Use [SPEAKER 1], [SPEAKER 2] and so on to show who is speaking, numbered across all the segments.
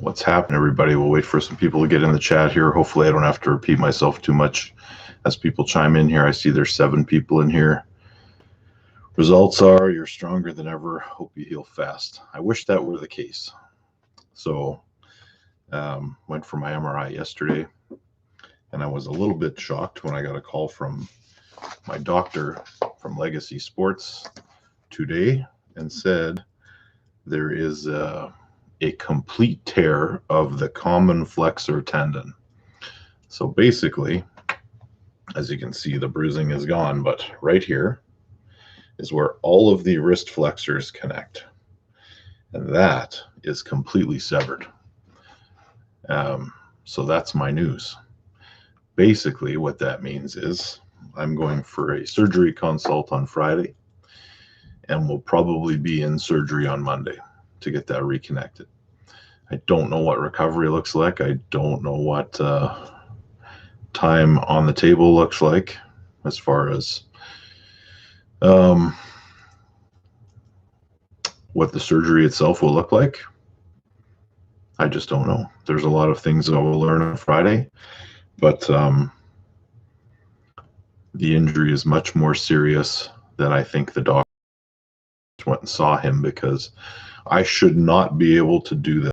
[SPEAKER 1] What's happening, everybody? We'll wait for some people to get in the chat here. Hopefully I don't have to repeat myself too much as people chime in here. I see there's 7 people in here. Results are you're stronger than ever. Hope you heal fast. I wish that were the case. So went for my MRI yesterday, and I was a little bit shocked when I got a call from my doctor from Legacy Sports today and said there is a complete tear of the common flexor tendon. So basically, as you can see, the bruising is gone, but right here is where all of the wrist flexors connect, and that is completely severed. So that's my news. Basically, what that means is I'm going for a surgery consult on Friday, and we'll probably be in surgery on Monday to get that reconnected. I don't know what recovery looks like. I don't know what time on the table looks like as far as what the surgery itself will look like. I just don't know. There's a lot of things that I will learn on Friday, but the injury is much more serious than I think the doctor went and saw him, because I should not be able to do that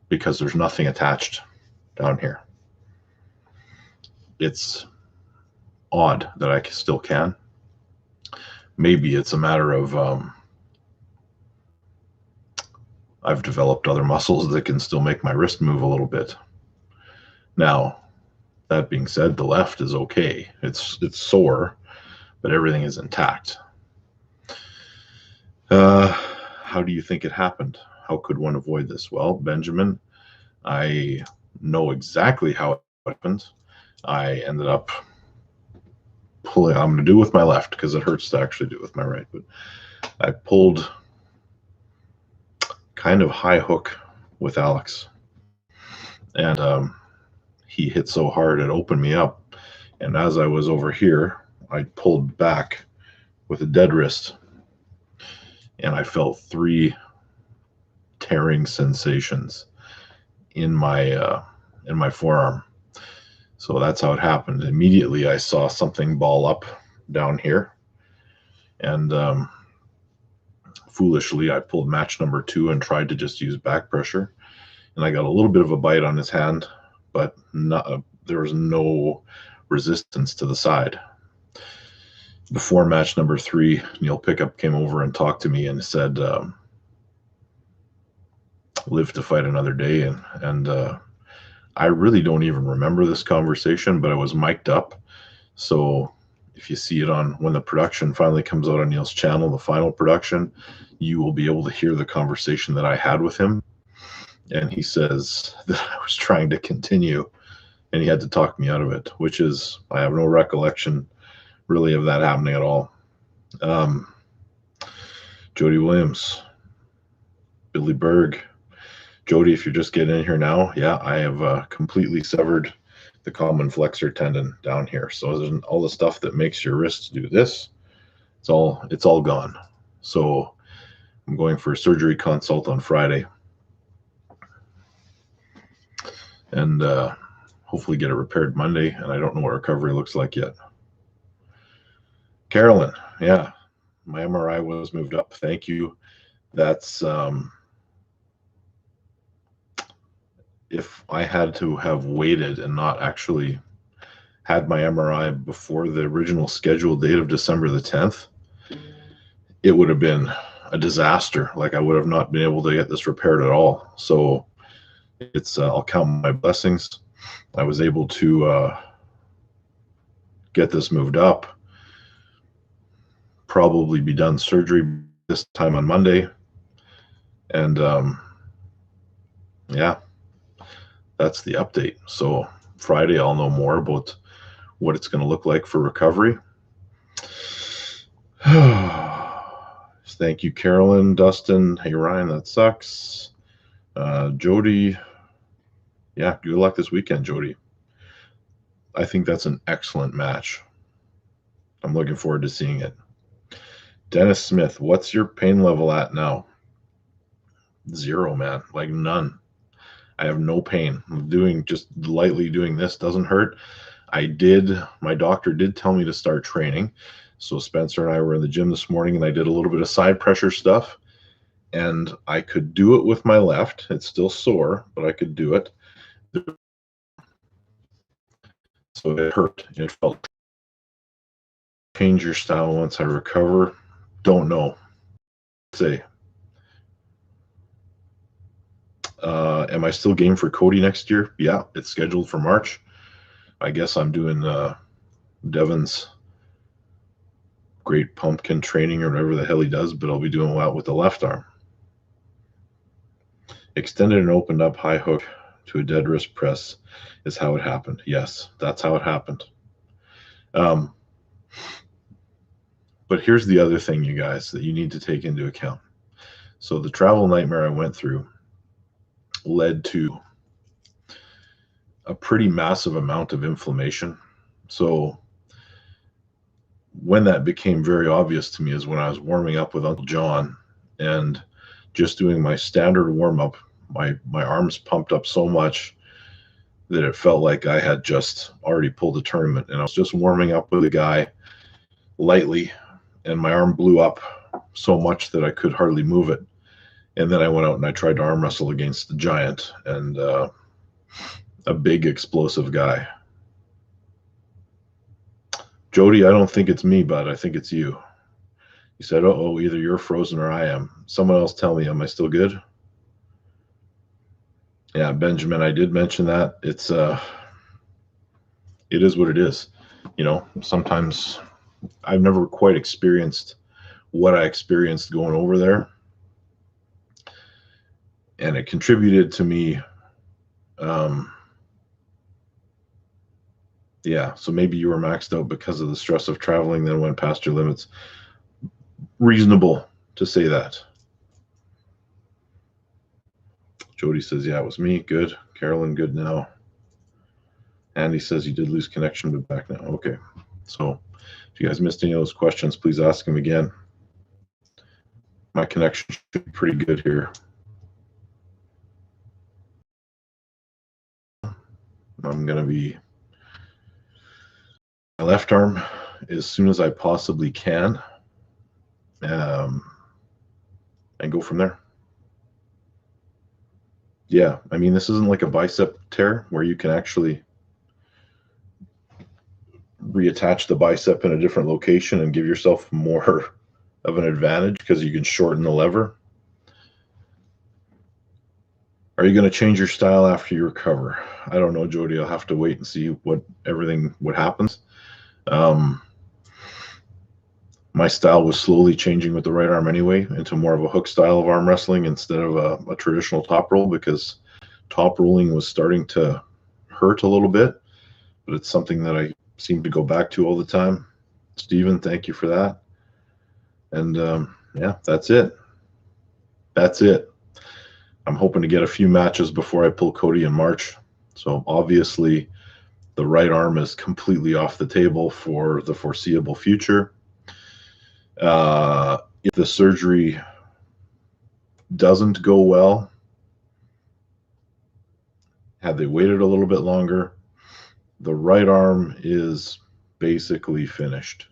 [SPEAKER 1] because there's nothing attached down here. It's odd that I still can. Maybe it's a matter of I've developed other muscles that can still make my wrist move a little bit. Now, that being said, the left is okay. It's sore, but everything is intact. How do you think it happened? How could one avoid this? Well, Benjamin, I know exactly how it happened. I ended up pulling, I'm going to do with my left because it hurts to actually do it with my right, but I pulled kind of high hook with Alex, and he hit so hard it opened me up, and as I was over here, I pulled back with a dead wrist, and I felt 3 tearing sensations in my forearm. So that's how it happened. Immediately I saw something ball up down here, and foolishly I pulled match number 2 and tried to just use back pressure, and I got a little bit of a bite on his hand, but there was no resistance to the side. Before match number 3, Neil Pickup came over and talked to me and said, live to fight another day. And I really don't even remember this conversation, but it was mic'd up. So if you see it on when the production finally comes out on Neil's channel, the final production, you will be able to hear the conversation that I had with him. And he says that I was trying to continue, and he had to talk me out of it, which is, I have no recollection really of that happening at all. Jody Williams, Billy Berg. Jody, if you're just getting in here now, yeah, I have completely severed the common flexor tendon down here. So there's all the stuff that makes your wrists do this. It's all gone. So I'm going for a surgery consult on Friday, and hopefully get it repaired Monday. And I don't know what recovery looks like yet. Carolyn, yeah, my MRI was moved up. Thank you. That's if I had to have waited and not actually had my MRI before the original scheduled date of December the 10th, it would have been a disaster. Like, I would have not been able to get this repaired at all. So it's I'll count my blessings. I was able to get this moved up, probably be done surgery this time on Monday, and yeah, that's the update. So Friday I'll know more about what it's going to look like for recovery. Thank you, Carolyn. Dustin, hey Ryan, that sucks. Jody, yeah, good luck this weekend, Jody. I think that's an excellent match. I'm looking forward to seeing it. Dennis Smith, what's your pain level at now? Zero, man. Like none. I have no pain. Just lightly doing this doesn't hurt. My doctor did tell me to start training. So Spencer and I were in the gym this morning and I did a little bit of side pressure stuff, and I could do it with my left. It's still sore, but I could do it. So it hurt. It felt. Change your style once I recover. Don't know. Say. Am I still game for Cody next year? Yeah, it's scheduled for March. I guess I'm doing Devin's great pumpkin training or whatever the hell he does, but I'll be doing that with the left arm. Extended and opened up high hook to a dead wrist press is how it happened. Yes, that's how it happened. But here's the other thing, you guys, that you need to take into account. So the travel nightmare I went through led to a pretty massive amount of inflammation. So when that became very obvious to me is when I was warming up with Uncle John and just doing my standard warm-up, my arms pumped up so much that it felt like I had just already pulled a tournament, and I was just warming up with a guy lightly, and my arm blew up so much that I could hardly move it. And then I went out and I tried to arm wrestle against the giant, and a big explosive guy. Jody, I don't think it's me, bud. I think it's you. He said, uh-oh, either you're frozen or I am. Someone else tell me, am I still good? Yeah, Benjamin, I did mention that. It is what it is. You know, sometimes I've never quite experienced what I experienced going over there. And it contributed to me. Yeah, so maybe you were maxed out because of the stress of traveling, then went past your limits. Reasonable to say that. Jody says, yeah, it was me. Good. Carolyn, good now. Andy says you did lose connection, but back now. Okay. So if you guys missed any of those questions, please ask them again. My connection should be pretty good here. I'm going to be my left arm as soon as I possibly can, and go from there. Yeah, I mean, this isn't like a bicep tear where you can actually reattach the bicep in a different location and give yourself more of an advantage because you can shorten the lever. Are you going to change your style after you recover? I don't know, Jody. I'll have to wait and see what happens. My style was slowly changing with the right arm anyway into more of a hook style of arm wrestling instead of a traditional top roll, because top rolling was starting to hurt a little bit, but it's something that I seem to go back to all the time. Steven, thank you for that. And yeah, that's it. That's it. I'm hoping to get a few matches before I pull Cody in March. So obviously the right arm is completely off the table for the foreseeable future. If the surgery doesn't go well, had they waited a little bit longer, the right arm is basically finished.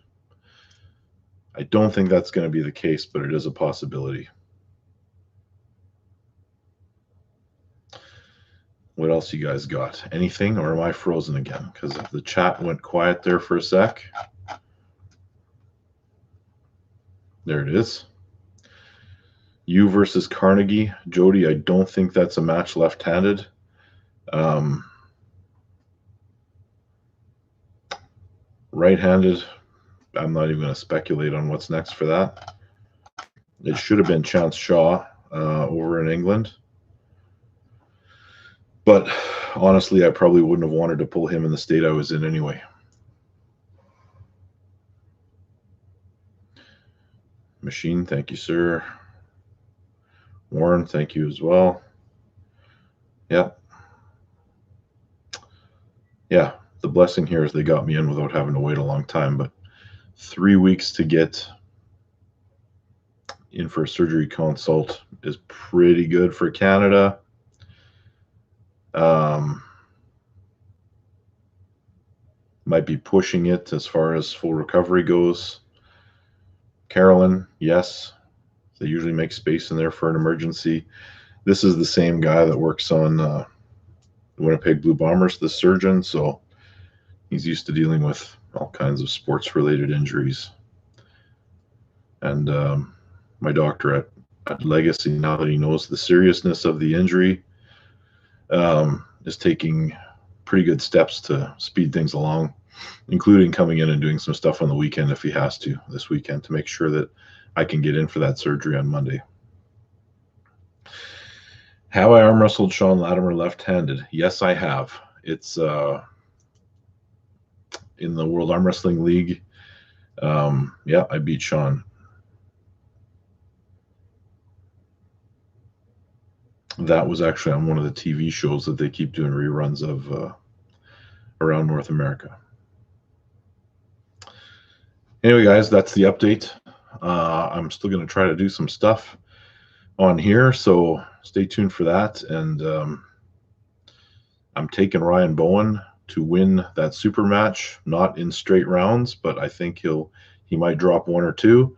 [SPEAKER 1] I don't think that's going to be the case, but it is a possibility. What else you guys got? Anything, or am I frozen again? Because the chat went quiet there for a sec. There it is. You versus Carnegie. Jody, I don't think that's a match left-handed. Right-handed, I'm not even going to speculate on what's next for that. It should have been Chance Shaw over in England. But honestly, I probably wouldn't have wanted to pull him in the state I was in anyway. Machine, thank you, sir. Warren, thank you as well. Yeah. Yeah, the blessing here is they got me in without having to wait a long time, but 3 weeks to get in for a surgery consult is pretty good for Canada. Might be pushing it as far as full recovery goes. Carolyn, yes, they usually make space in there for an emergency. This is the same guy that works on the Winnipeg Blue Bombers, the surgeon, so he's used to dealing with all kinds of sports-related injuries. And my doctor at Legacy, now that he knows the seriousness of the injury, is taking pretty good steps to speed things along, including coming in and doing some stuff on the weekend if he has to this weekend to make sure that I can get in for that surgery on Monday. Have I arm wrestled Sean Latimer left-handed? Yes, I have. It's in the World Arm Wrestling League. Yeah, I beat Sean. That was actually on one of the TV shows that they keep doing reruns of around North America. Anyway, guys, that's the update. I'm still going to try to do some stuff on here, so stay tuned for that. And I'm taking Ryan Bowen to win that super match, not in straight rounds, but I think he might drop one or two.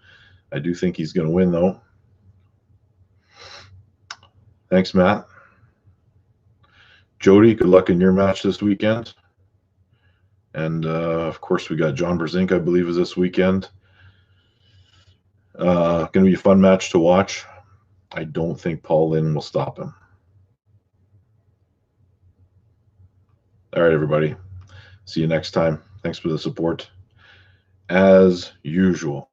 [SPEAKER 1] I do think he's going to win, though. Thanks, Matt. Jody, good luck in your match this weekend. And of course, we got John Brzezinski, I believe, is this weekend. Going to be a fun match to watch. I don't think Paul Lynn will stop him. All right, everybody. See you next time. Thanks for the support. As usual.